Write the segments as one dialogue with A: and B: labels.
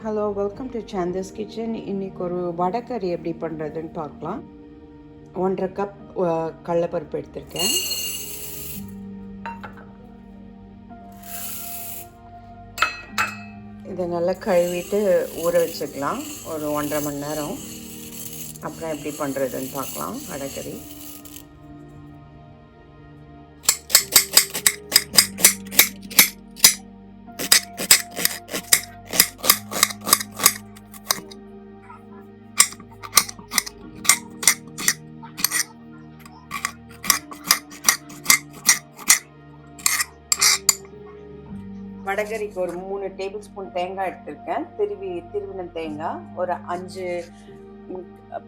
A: Hello, welcome to Shantha's kitchen. இன்றைக்கி ஒரு வடைக்கறி எப்படி பண்ணுறதுன்னு பார்க்கலாம். 1.5 கப் கடலைப்பருப்பு எடுத்திருக்கேன். இதை நல்லா கழுவிட்டு ஊற வச்சுக்கலாம் ஒரு 1.5 மணி நேரம். அப்புறம் எப்படி பண்ணுறதுன்னு பார்க்கலாம் வடைக்கறி. வடைக்கறிக்கு ஒரு 3 டேபிள் ஸ்பூன் தேங்காய் எடுத்திருக்கேன். திருவின தேங்காய், ஒரு 5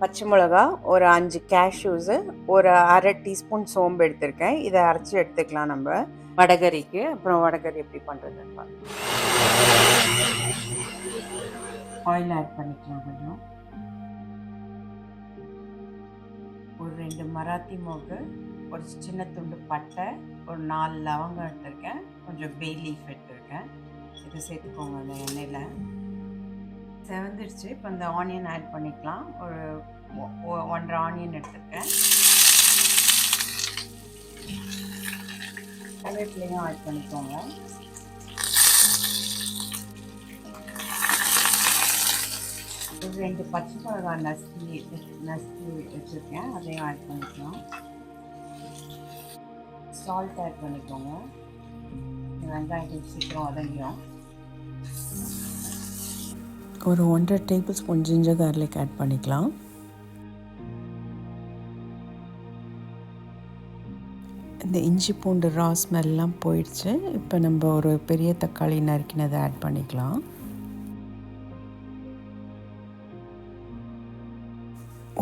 A: பச்சை மிளகா, ஒரு 5 கேஷ்யூஸு, ஒரு அரை டீஸ்பூன் சோம்பு எடுத்திருக்கேன். இதை அரைச்சி எடுத்துக்கலாம் நம்ம வடைக்கறிக்கு. அப்புறம் வடைக்கறி எப்படி பண்ணுறதுன்னு பார்க்கலாம். ஆயில் ஆட் பண்ணிக்கலாம். கொஞ்சம் ஒரு 2 மராத்தி மோகு, ஒரு சின்ன துண்டு பட்டை, ஒரு 4 லவங்கம் எடுத்திருக்கேன், கொஞ்சம் பே லீஃப் எடுத்திருக்கேன். இதை சேர்த்துக்கோங்க அந்த எண்ணெயில். செவந்துடுச்சு. இப்போ இந்த ஆனியன் ஆட் பண்ணிக்கலாம். ஒரு 1.5 ஆனியன் எடுத்திருக்கேன். கருவேப்பிலையும் ஆட் பண்ணிக்கோங்க. ஒரு 2 பச்சை மிளகாய் நசுக்கி வச்சுருக்கேன், அதையும் ஆட் பண்ணிக்கலாம். சால்ட் ஆட் பண்ணிக்கோங்க. வெங்காயம் சீக்கிரம் வதங்கிடும். ஒரு 1.5 tablespoon ginger garlic add பண்ணிக்கலாம். இந்த இஞ்சி பூண்டு ரா ஸ்மெல்லாம் போயிடுச்சு. இப்போ நம்ம ஒரு பெரிய தக்காளி நறுக்கினதை ஆட் பண்ணிக்கலாம்.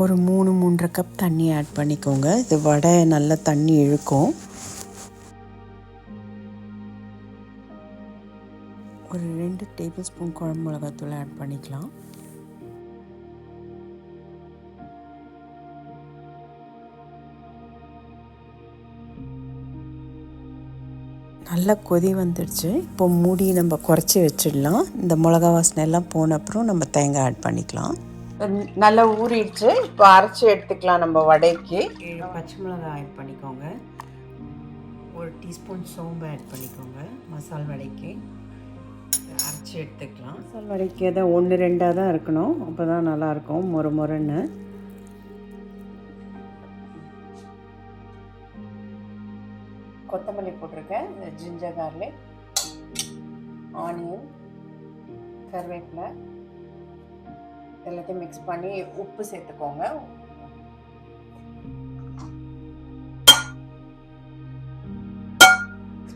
A: ஒரு 3-3.5 கப் தண்ணி ஆட் பண்ணிக்கோங்க. இது வடை நல்லா தண்ணி இழுக்கும். ஒரு 2 டேபிள் ஸ்பூன் குழம்பு மிளகாத்தூள் ஆட் பண்ணிக்கலாம். நல்லா கொதி வந்துடுச்சு. இப்போ மூடி நம்ம குறைச்சி வச்சிடலாம். இந்த மிளகா வாசனை எல்லாம் போன அப்புறம் நம்ம தேங்காய் ஆட் பண்ணிக்கலாம். நல்லா ஊறிடுச்சு. இப்போ அரைச்சி எடுத்துக்கலாம் நம்ம வடைக்கு. 7 பச்சை மிளகாய் ஆட் பண்ணிக்கோங்க. ஒரு டீஸ்பூன் சோம்பு ஆட் பண்ணிக்கோங்க. மசால் வடைக்கு அரைச்சி எடுத்துக்கலாம். மசால் வடைக்கு அதை 1-2 தான் இருக்கணும், அப்போ தான் நல்லாயிருக்கும் மொறுன்னு. கொத்தமல்லி போட்டிருக்கேன், ஜிஞ்சர் கார்லிக், ஆனியன், கருவேப்பிலை எல்லாத்தையும் மிக்ஸ் பண்ணி உப்பு சேர்த்துக்கோங்க.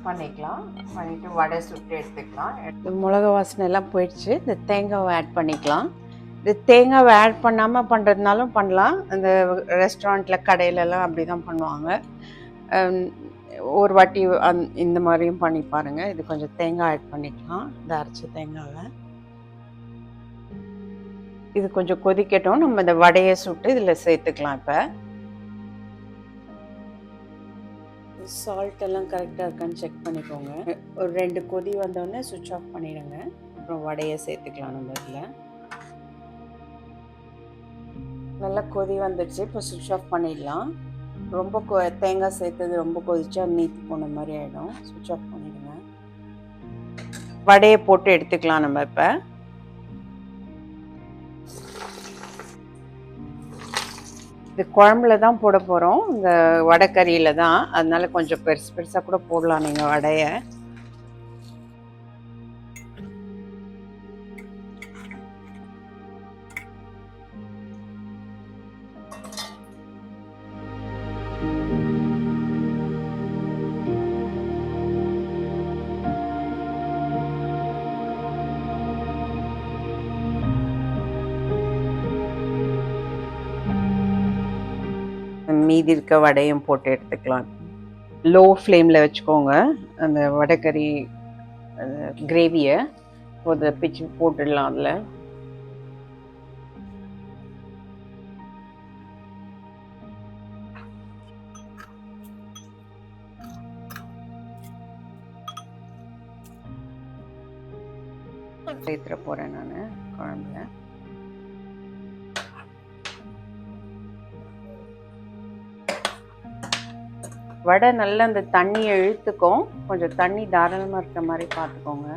A: பண்ணிக்கலாம். பண்ணிவிட்டு வடை சுட்டு எடுத்துக்கலாம். மிளகா வாசனை எல்லாம் போயிடுச்சு. இந்த தேங்காவை ஆட் பண்ணிக்கலாம். இது தேங்காவை ஆட் பண்ணாமல் பண்ணுறதுனாலும் பண்ணலாம். அந்த ரெஸ்டாரண்ட்டில் கடையிலலாம் அப்படி தான் பண்ணுவாங்க. ஒரு வாட்டி இந்த மாதிரியும் பண்ணி பாருங்கள். இது கொஞ்சம் தேங்காய் ஆட் பண்ணிக்கலாம். இந்த அரைச்ச தேங்காவை இது கொஞ்சம் கொதிக்கட்டும். நம்ம இந்த வடையை சுட்டு இதில் சேர்த்துக்கலாம். இப்போ சால்ட் எல்லாம் கரெக்டாக இருக்கான்னு செக் பண்ணிக்கோங்க. ஒரு 2 கொதி வந்தோடனே சுவிட்ச் ஆஃப் பண்ணிடுங்க. அப்புறம் வடையை சேர்த்துக்கலாம் நம்ம இதில். நல்லா கொதி வந்துடுச்சு. இப்போ சுவிட்ச் ஆஃப் பண்ணிடலாம். ரொம்ப தேங்காய் சேர்த்தது ரொம்ப கொதிச்சா நீத்து போன மாதிரி ஆகிடும். சுவிட்ச் ஆஃப் பண்ணிடுங்க. வடையை போட்டு எடுத்துக்கலாம் நம்ம இப்போ. இது குழம்புல தான் போட போகிறோம், இந்த வடைக்கறியில் தான். அதனால கொஞ்சம் பெருசாக கூட போடலாம் நீங்கள் வடையை. மீதி இருக்க வடையும் போட்டு எடுத்துக்கலாம். லோ ஃப்ளேமில் வச்சுக்கோங்க. அந்த வடைக்கறி கிரேவியை பிச்சு போட்டுடலாம் அதில். சேர்த்துற போகிறேன் நான். குழம்புல. வடை நல்லா அந்த தண்ணியை இழுத்துக்கும். கொஞ்சம் தண்ணி தாராளமாக இருக்கிற மாதிரி பார்த்துக்கோங்க.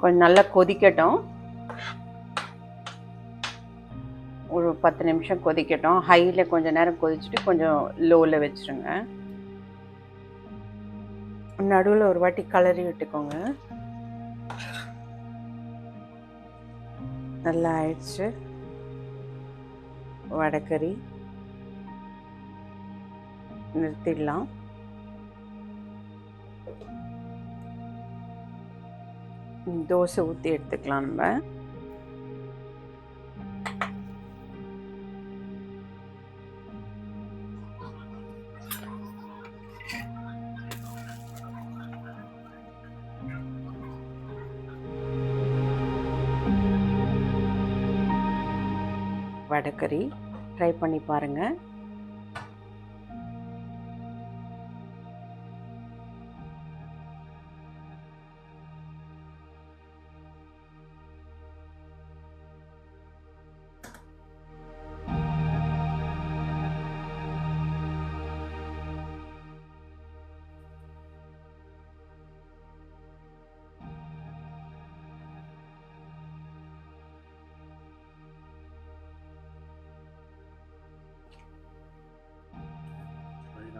A: கொஞ்சம் நல்லா கொதிக்கட்டும். ஒரு 10 நிமிஷம் கொதிக்கட்டும். ஹையில் கொஞ்சம் நேரம் கொதிச்சுட்டு கொஞ்சம் லோவில் வச்சுருங்க. நடுவில் ஒரு வாட்டி கலரி விட்டுக்கோங்க. நல்லா ஆயிடுச்சு வடைக்கறி. நிறுத்திடலாம். தோசை ஊற்றி எடுத்துக்கலாம் நம்ம. வடைக்கறி ட்ரை பண்ணி பாருங்கள்.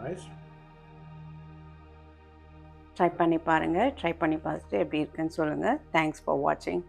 B: Nice.
A: ட்ரை பண்ணி பாருங்கள். ட்ரை பண்ணி பார்த்துட்டு எப்படி இருக்குன்னு சொல்லுங்கள். தேங்க்ஸ் ஃபார் வாட்சிங்.